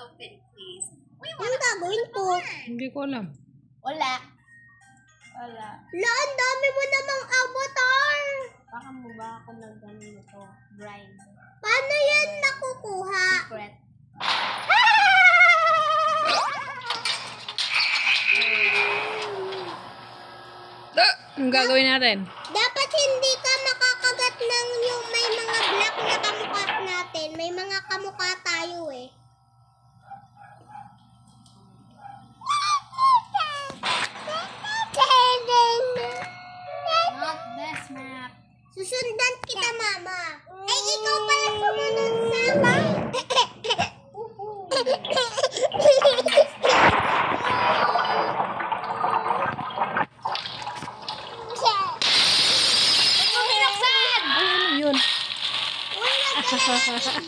open, please. Ano gagawin ko? Hindi ko alam. Wala. Wala. La, ang dami mo namang avatar! Baka mo ba ako nag-ano ito? Bride. Paano yan nakukuha? Secret. Anong gagawin natin? Dapat hindi ka makakagat ng yung may mga black na kamukha natin. May mga kamukha tayo eh. Not this map. Susundan kita, mama. Ay, ikaw pala sumunod sa Ano yun? Wala ka na dyan.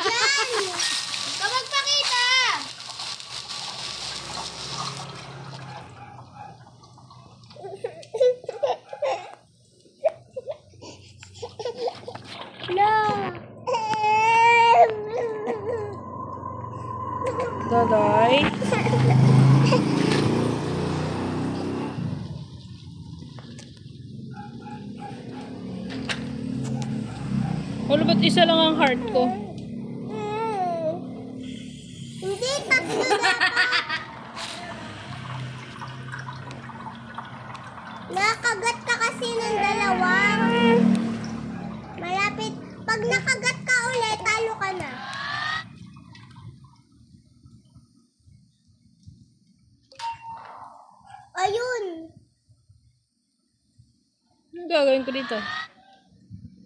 Ka magpakita! Daday. Wala ba't isa lang ang heart ko? Hindi, tatlo dapat. Nakagat ka kasi ng dalawang. Malapit. Pag nakagat ka ulit, talo ka na. Ayun. Anong gagawin ko dito?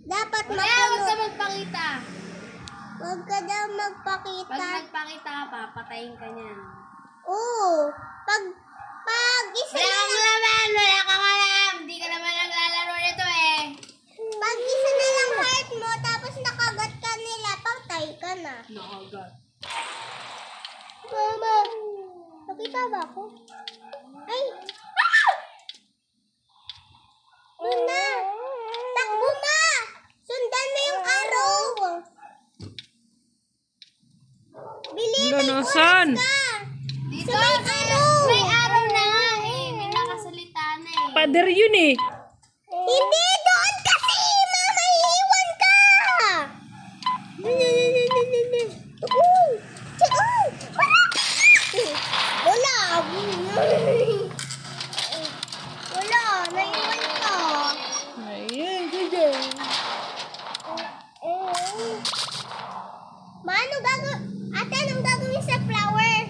Dapat Wala, huwag ka mapuno. magpakita. Huwag ka daw Pag magpakita. nagpakita ka pa, patayin ka niyan. Oo. Pag isa Wala na kang lang, laman! Wala kang alam! Hindi ka naman naglalaro nito eh. pag isa na lang heart mo, tapos nakagat ka nila, patay ka na. Nakagat. Mama, nakita ba ako? Ay! Ah! Yun na! Takbo na! Sundan mo yung arrow! Bilis, Wala, may nasaan? oras ka! Dito, Sa may araw! may araw na nga eh. May nakasalita na eh. Pader yun eh. Hindi! Doon kasi! Mama, iiwan ka! Wala! Wala! Naiwan ka! Ayun, dyan. Ate, anong gagawin sa flower?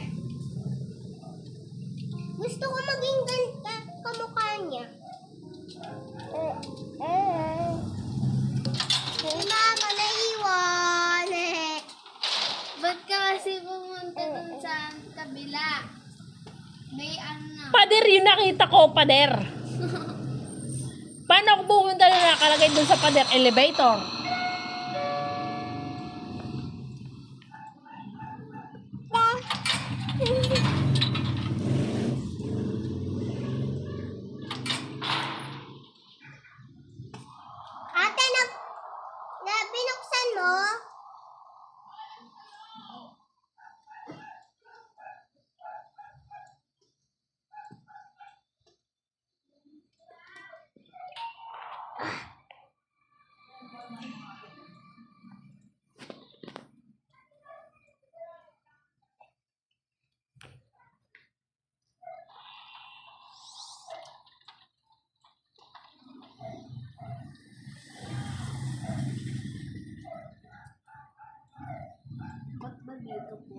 Gusto ko maging kamukha niya. Si Mama naiwan. Ba't ka kasi pumunta dun sa kabila? May ano. Pader yun nakita ko, pader. Paano ako pumunta na nakalagay dun sa pader? Elevator. Ate, na binuksan mo? Ba't ba dito po?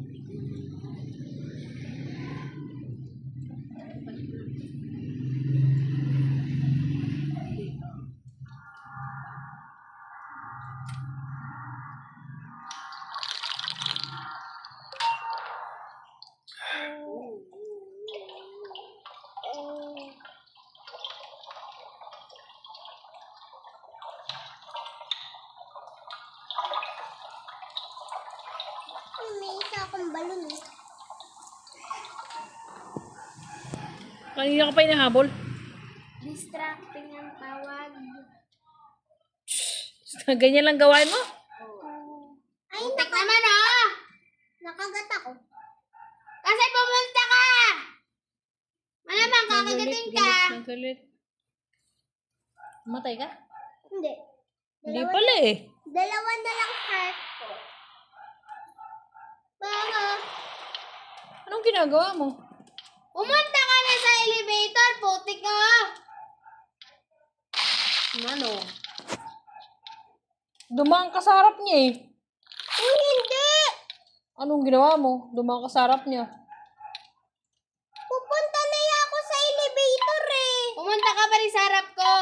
May isa akong balon eh. Kanina ka pa inahabol. Distracting ang tawag. Ganyan lang gawain mo? Ay, Tek naman oh! nakagat ako. kagatin ka. Galit. Matay ka? Hindi. Hindi pala eh. Dalawa na lang heart ko. Mama. Anong ginagawa mo? Pumunta ka na sa elevator, putik ka. Ano? Dumaan ka sa harap niya eh. Oh, hindi. Anong ginawa mo? Dumaan ka sa harap niya. Pupunta na ako sa elevator eh. Pumunta ka pa rin sa harap ko.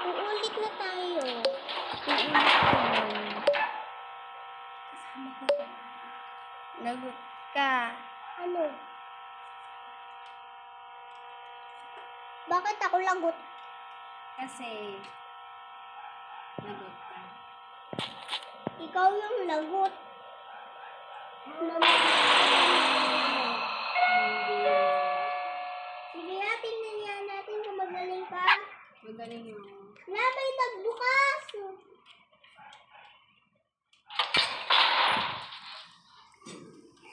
Uulit na tayo. Lagot ka. Ano? Bakit ako lagot? Kasi, lagot ka. Ikaw yung lagot. Sige natin nangyaan natin kung magaling ka. Magaling mo. May nagbukas.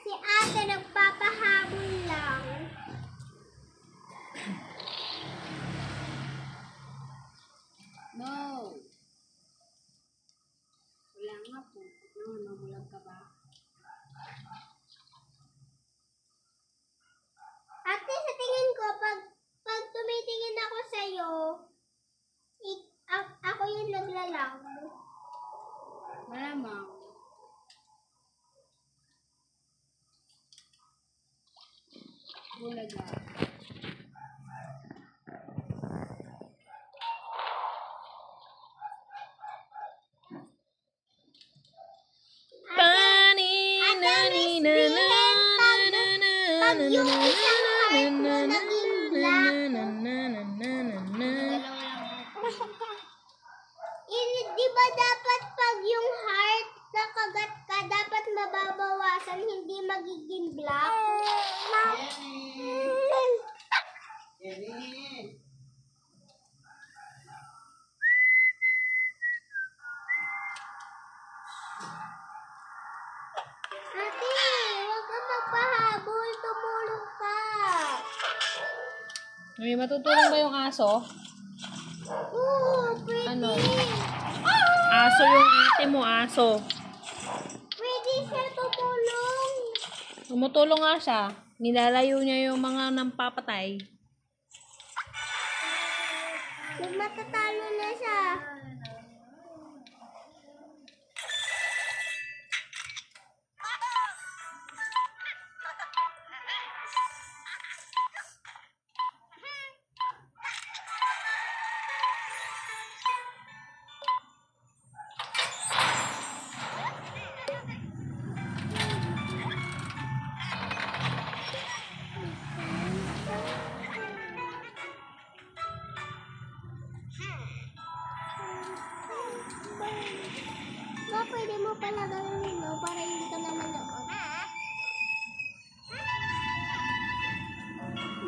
Si ate nagpapahabol lang. No. Wala nga po. Namulag ka ba? Ate, sa tingin ko, pag tumitingin ako sa'yo, ako yung naglalang. Malamang. Bulaga. Pag yung isang heart mo naging black, di ba dapat pag yung heart nakagat ka, dapat mababawasan, hindi magiging black? Ate, huwag ka magpahabol, tumulong ka. May matutulong ba yung aso? Oo, pwede. Ano? Aso yung ate mo, aso. Pwede siya tumulong. Tumutulong nga siya. Nilalayo niya yung mga nampapatay. Matatalo na siya. Ba, pwede mo pala gawin mo para hindi ka naman noon.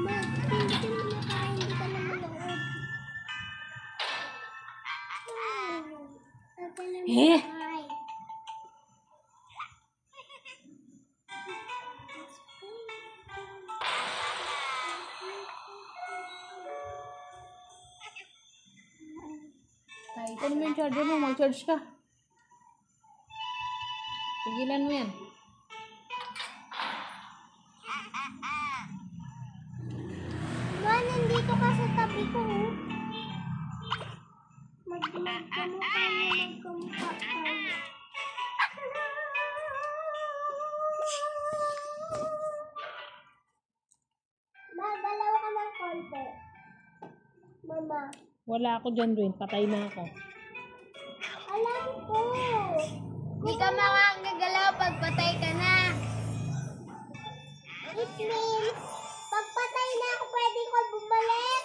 Mag-pindutin mo na para hindi ka naman noon. Eh? Ano mo yung charger mo? Mag-charge ka. Pigilan mo yan. Ba, nandito ka sa tabi ko. Magkamukha tayo. Magalaw ka ng konti. Mama. Wala ako dyan, Dwayne. Patay na ako. Alam ko. Hindi ka makakagalaw pag patay ka na. It means, pagpatay na ako, pwede ko bumalik.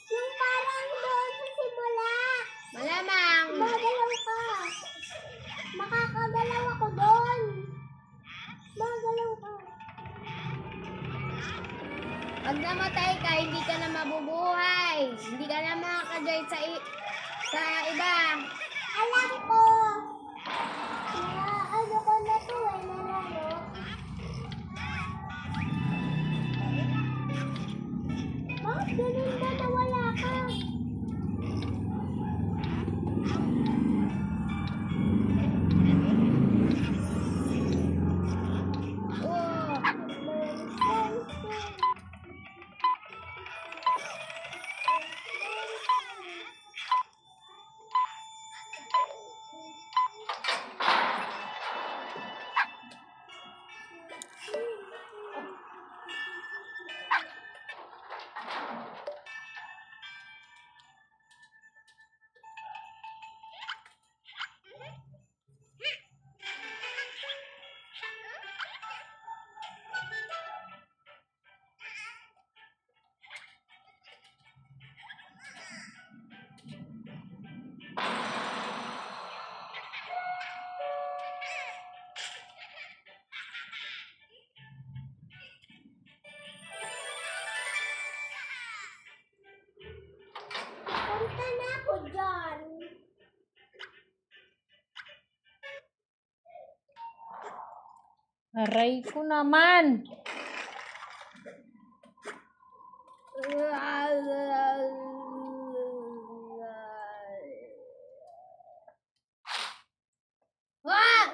Yung parang doon sa simula. Malamang. Magalaw ka. Makakagalaw ako doon. Magalaw ka. Pag namatay ka, hindi ka na mabubuhay. Hindi ka na makaka-join sa iba. Alam ko. Ano ko na to nalaro. Bakit ganun ba nawala ka? Punta na ako dyan. Aray ko naman. Wag!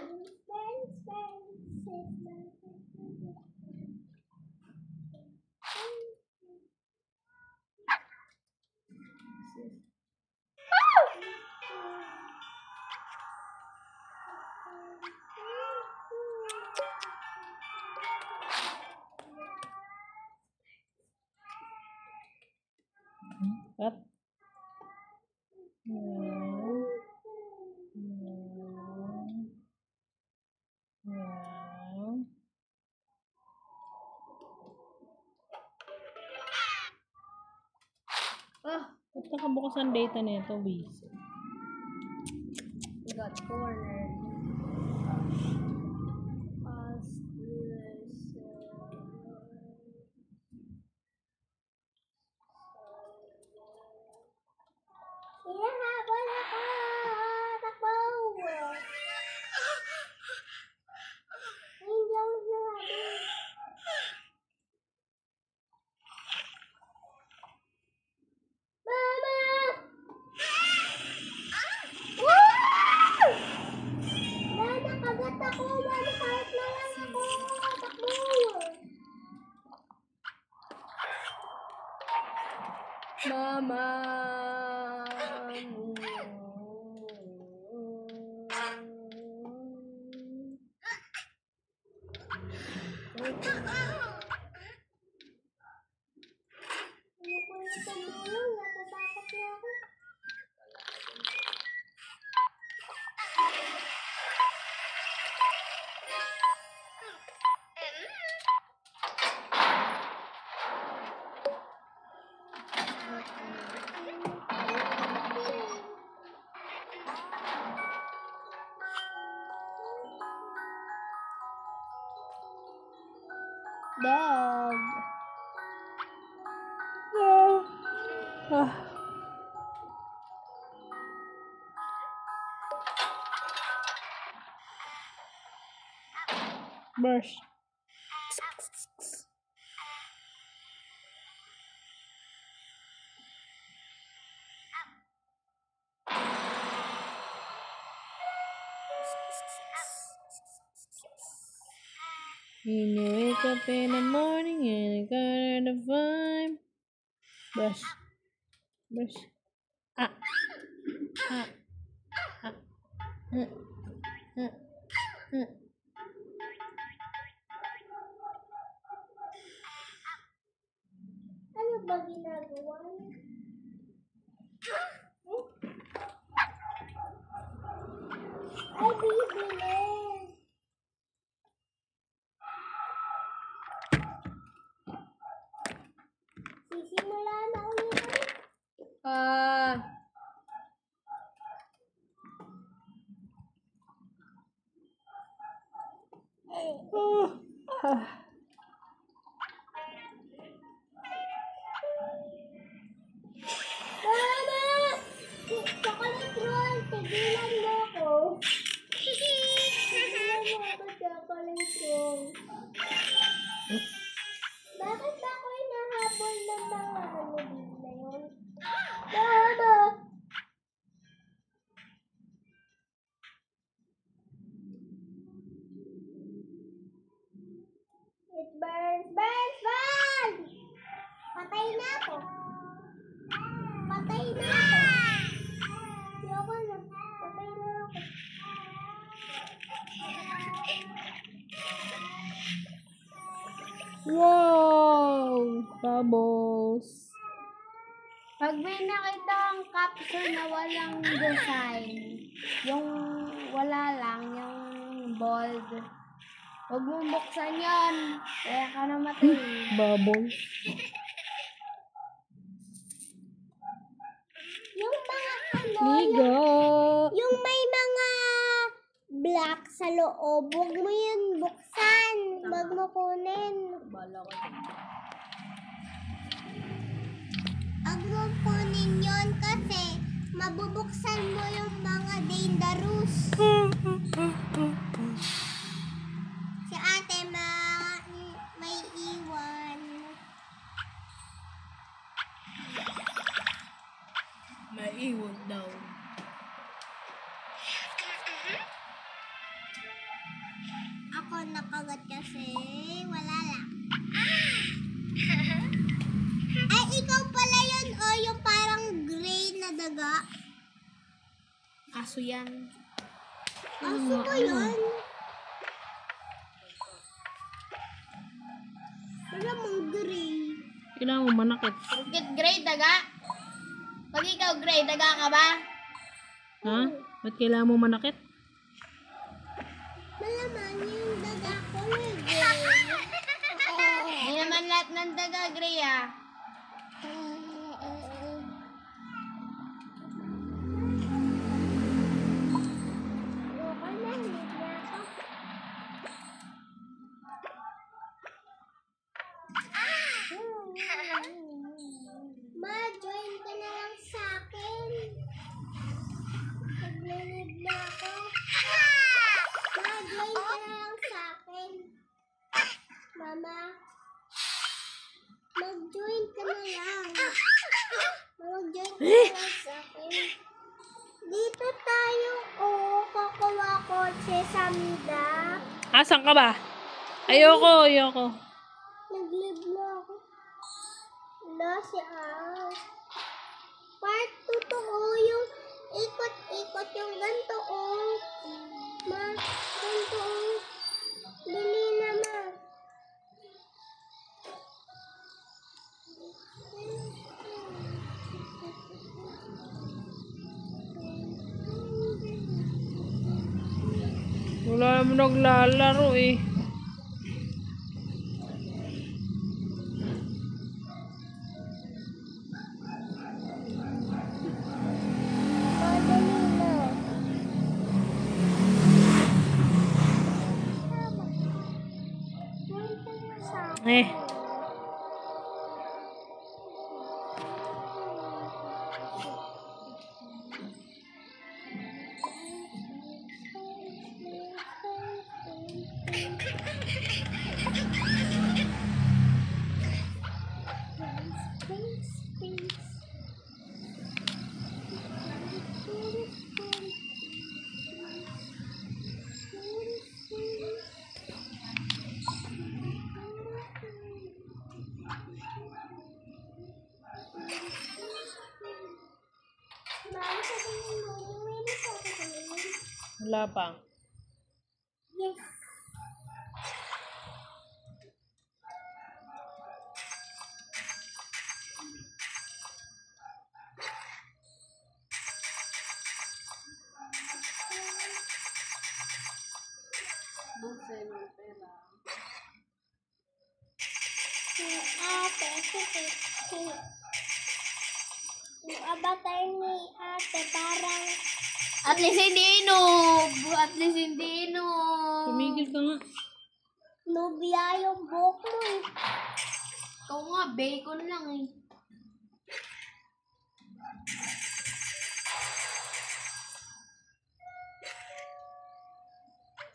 Cut. Ba't nakabukas ang data nito, busy? We got corner. Past this. Hinahabol ako. Takbo. Hindi ako hinahabol. Mama! Woo! Nakagat ako. Mama, kahit na lang ako. Takbo. Mama. Ayoko na tumulong. Natatakot na ako. Dog. Brush. When you wake up in the morning and you got the vibe. Brush. Brush. Ah. Ah. Ah. Ano ba ginagawa niya? Ay, bibilis. Sisimula na ulit. Mama! Chocolate roll! Tigilan pala yun. Bakit ba ako hinahabol ng mga halubin na yun? Mama! It burns, burns, burns! Patay na ako. Patay na ako. Ayoko na. Patay na ako. Wow! Bubbles. Pag may nakita kang capsule na walang design, yung wala lang, yung bold, huwag mong buksan yun. Kaya ka namatay. Bubbles. Yung mga ano, Ligo. yung may mga black sa loob, huwag mo yun buksan. Huwag mo kunin. Huwag mo kunin yun kasi mabubuksan mo yung mga dangerous. Si ate may iwan. Maiwan daw. Ako nakagat kasi wala lang. Ay, ikaw pala yun o yung parang gray na daga. Aso yan. Aso ba yun? Wala mong gray. Kailangan mo manakit. Bakit gray, daga? Pag ikaw gray, daga ka ba? Ha? Ba't kailangan mo manakit? Malaman yung daga ko na gray. Hindi naman lahat ng daga gray ah. Ayoko na, hindi na ako. Ma, join ka na lang sa akin. Nag-live na ako. Ma, join ka na lang sa akin. Mama, mag-join ka na lang. Mag-join ka na lang sa akin. Dito tayo, kukuha kotse sa Mida. Asan ka ba? Ayoko. Nag-live na ako. Wala si Al. Part 2 to yung ikot-ikot yung ganito Ma, ganito Bili na ma. Wala naman naglalaro eh. Dali na. Join ka na sa akin. Wala pa. Yes. Si ate, yung avatar ni ate parang At least hindi inog. At least hindi inog. Tumigil ka nga. nubya yung buhok mo eh. Ikaw nga, bacon lang eh.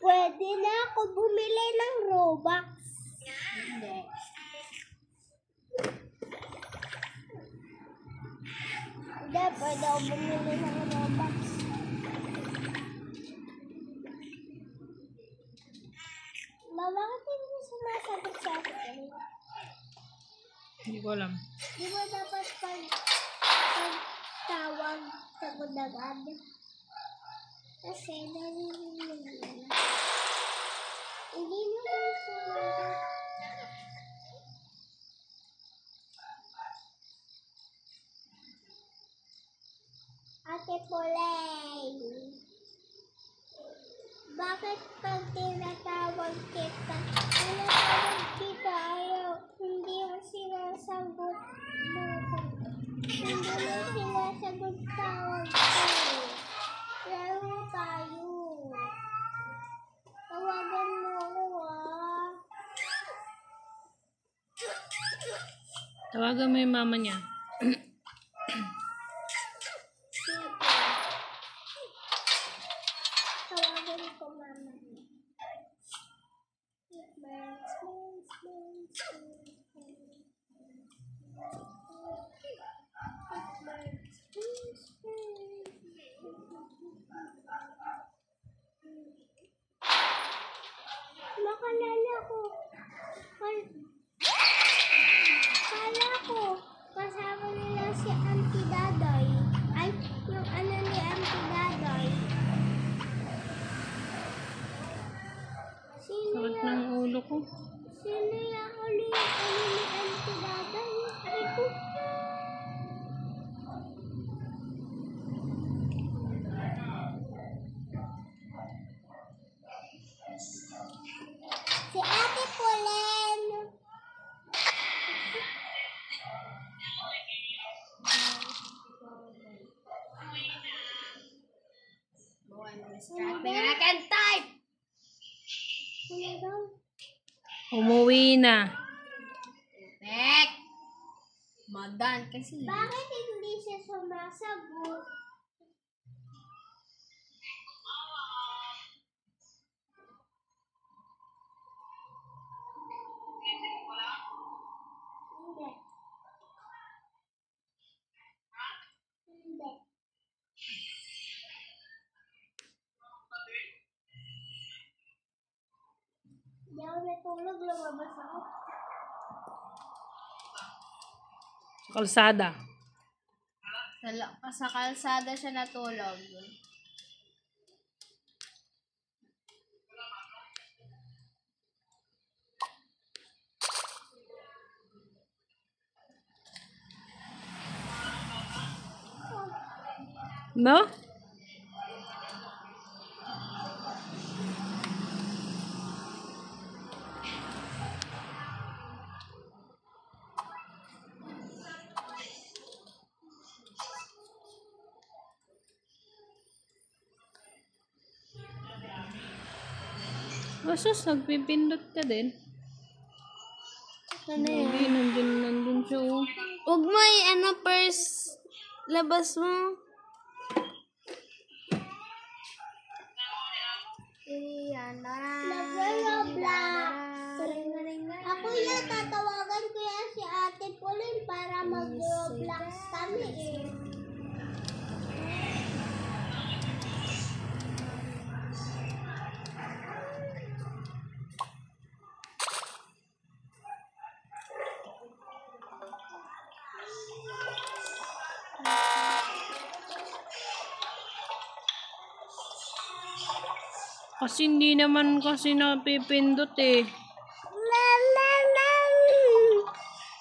Pwede na ako ako bumili ng Robux. Hindi. Hindi, pwede ako bumili ng Robux. Bakit hindi sumasagot sa akin? Hindi ko alam. Di ba dapat pag tawag sagot agad? Kasi narinig nila. Hindi mo rin sumagot. Ate Poleng, bakit pag tinatawag kita, ayaw, hindi mo sinasagot mo. Hindi mo sinasagot tawag ko. Laro tayo. Tawagan mo ako, ah. Tawagan mo yung mama niya. Tawagan ko mama. Makalala ko. Kala ko, kasama nila si Auntie Dadoy. Ay, yung ano ni Auntie Dadoy. Sino Sakit yan? ng ulo ko. Sino yung uli yung ano ni Auntie Dadoy? Ay ko. Si Ate Polen. Distracting, I can type! Ano daw? Umuwi na. Tek! Madan kasi. Bakit hindi siya sumasagot? Hindi. Hindi. Hindi ako natulog, lumabas ako. Sa kalsada. Sa kalsada siya natulog. No? Basos, nagpipindot ka din. Ano Hindi, nandun siya oh. Huwag mo purse. Labas mo. Nag-Roblox. Ako yan, tatawagan ko yan si Ate Pauline para mag-Roblox kami eh. Kasi hindi naman kasi napipindot eh. Lalang.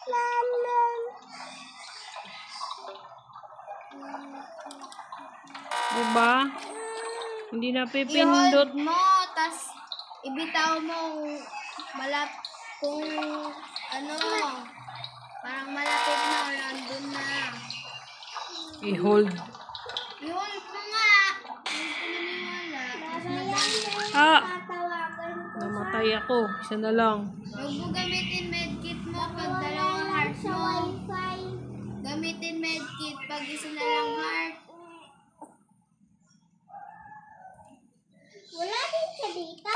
Lalang. Diba? Hindi napipindot. I-hold mo, tas ibitaw mo kung ano, parang malapit na o nandun na. I-hold. I-hold mo nga. Hindi ko maniwala. Ah! Tatawagan ko Namatay ako. Isa na lang. Huwag mo gamitin medkit mo pag dalawang heart sa mo. Wi-Fi. Gamitin medkit pag isa na lang heart. Wala din siya dito.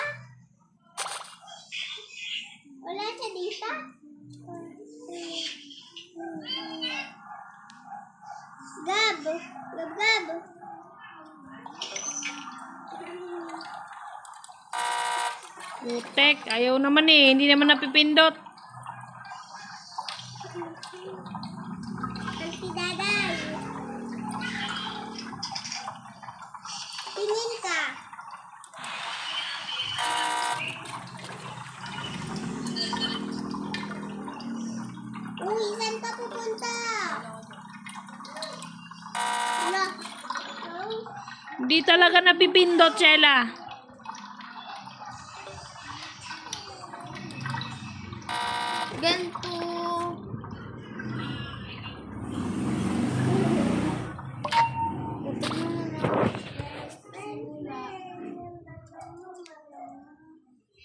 Putek, ayaw naman eh. Hindi naman napipindot. Auntie Daday. Tingin ka. Uy, saan ka pupunta? Wala. Oh. Hindi talaga napipindot, Chela. Ganito.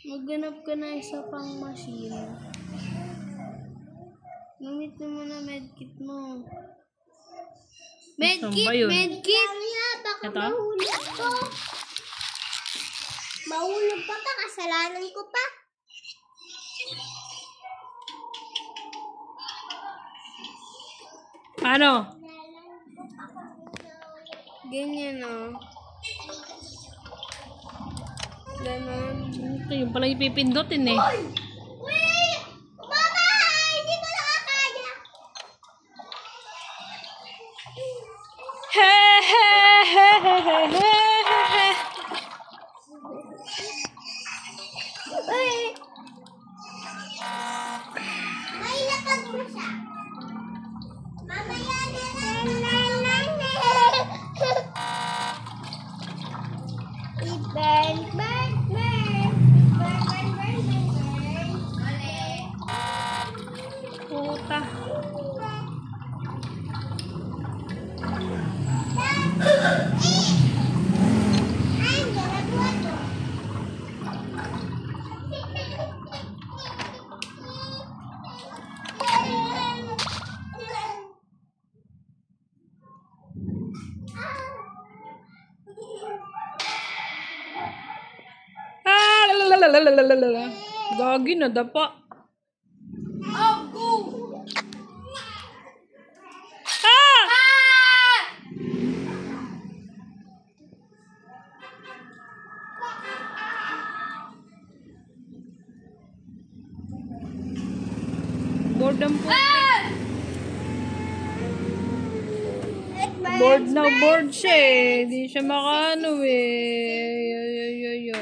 Magganap ka na isa pang machine. Gamit naman na medkit mo. Saan ba yun? Medkit! Kaya baka Ito? mahulog ko. Mahulog pa pa, kasalanan ko pa. Paano? Ganyan o. Ganon. Ito yung pala ipipindutin eh. Uy! Mama! Hindi ko nakakaya. He he he he he he. Uy! May lapag mo siya. Mamaya na lang. Burn, burn, burn. Burn, burn, burn, burn, burn. Puta. Ay, nalagwa to. Ah, lalalalalalalalala. Gagi na dapa. Ah! Boredom po. Bored na bored siya eh. Hindi siya makaano eh. Yo.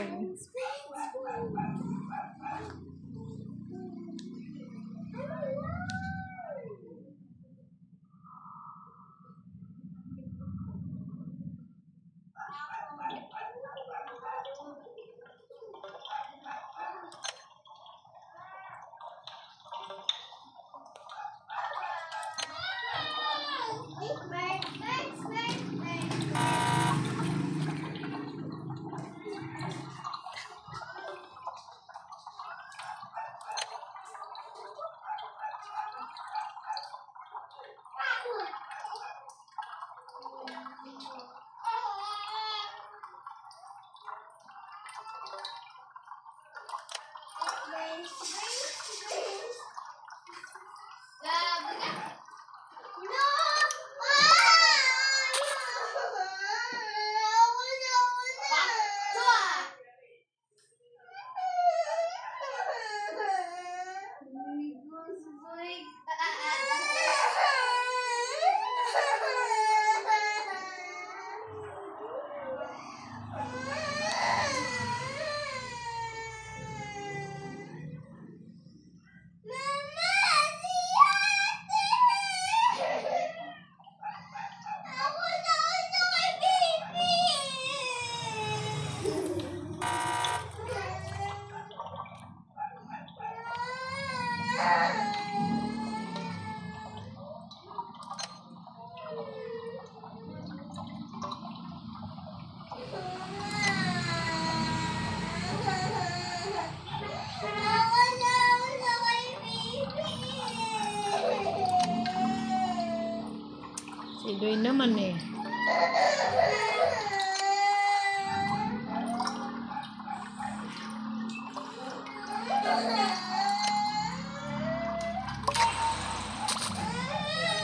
Si Doy naman eh.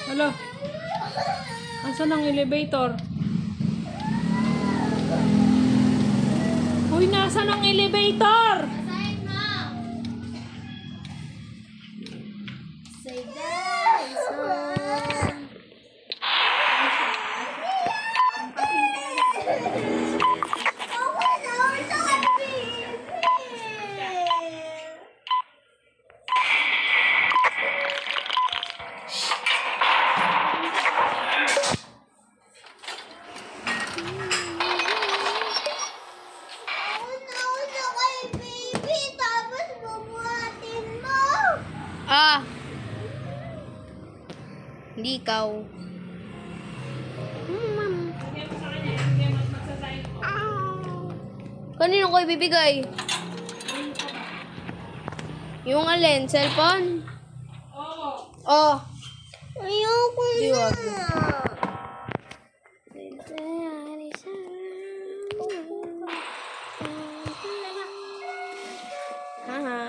Hala. Asan ang elevator? Uy, nasaan ang elevator? Nasa ikaw. Bigyan mo sa kanya. Bigyan mo magsasayin ko. Kanino ko ibibigay? Yung alin? Cellphone? Oo. Oh. Ayoko Di na. wag. Haha.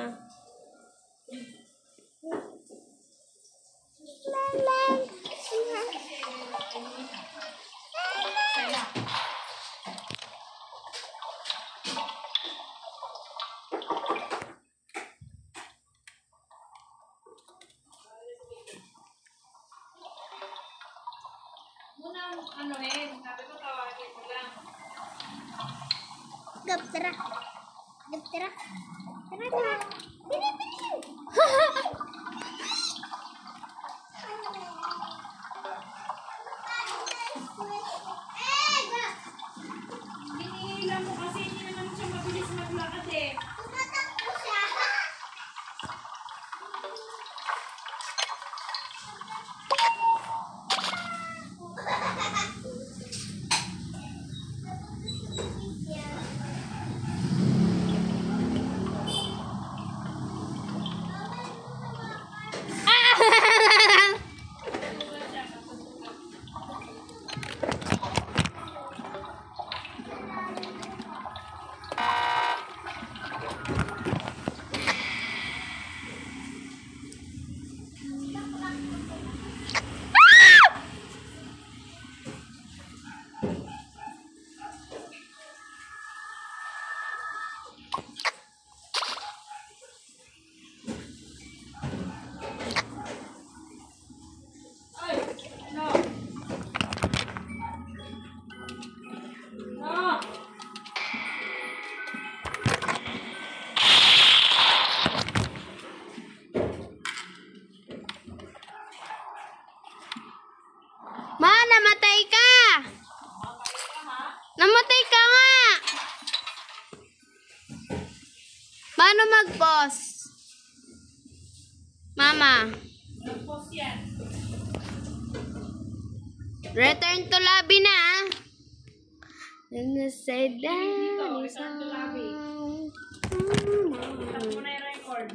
Muna, sabi ko tawagin mo lang. Gab, tara. Gab, tara. Tara, tara. Bili, bili. Hinihilang mo kasi hindi naman siya mabilis maglakad eh. Tumatakbo siya. Ay! No! No! Ma, namatay ka! Namatay ka nga! Paano mag-pause? Mama, Nag-post yan. return to lobby na. And I said that Dito, is return to lobby. all. Tapos mo na yung record.